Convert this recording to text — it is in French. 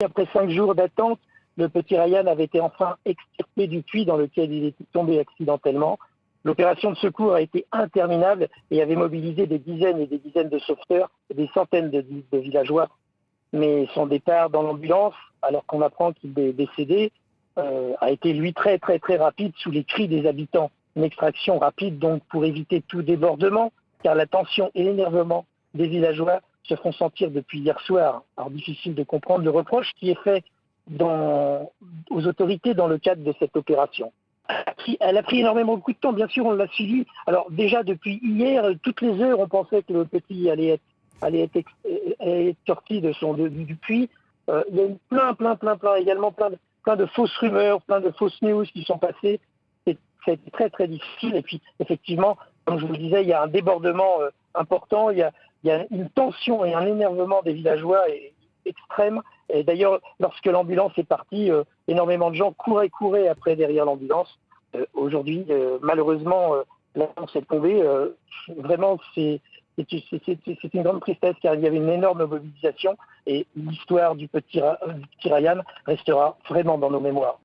Après 5 jours d'attente, le petit Ryan avait été enfin extirpé du puits dans lequel il était tombé accidentellement. L'opération de secours a été interminable et avait mobilisé des dizaines et des dizaines de sauveteurs et des centaines de villageois. Mais son départ dans l'ambulance, alors qu'on apprend qu'il est décédé, a été lui très rapide sous les cris des habitants. Une extraction rapide donc pour éviter tout débordement, car la tension et l'énervement des villageois se font sentir depuis hier soir. Alors difficile de comprendre le reproche qui est fait aux autorités dans le cadre de cette opération. Elle a pris énormément beaucoup de temps, bien sûr, on l'a suivi. Alors déjà depuis hier, toutes les heures, on pensait que le petit allait être sorti du puits. Il y a eu également plein de fausses rumeurs, plein de fausses news qui sont passées. C'est très difficile. Et puis effectivement, comme je vous le disais, il y a un débordement important, il y a une tension et un énervement des villageois extrême. Et d'ailleurs, lorsque l'ambulance est partie, énormément de gens couraient après derrière l'ambulance. Aujourd'hui, malheureusement, l'annonce est tombée. Vraiment, c'est une grande tristesse car il y avait une énorme mobilisation et l'histoire du petit Ryan restera vraiment dans nos mémoires.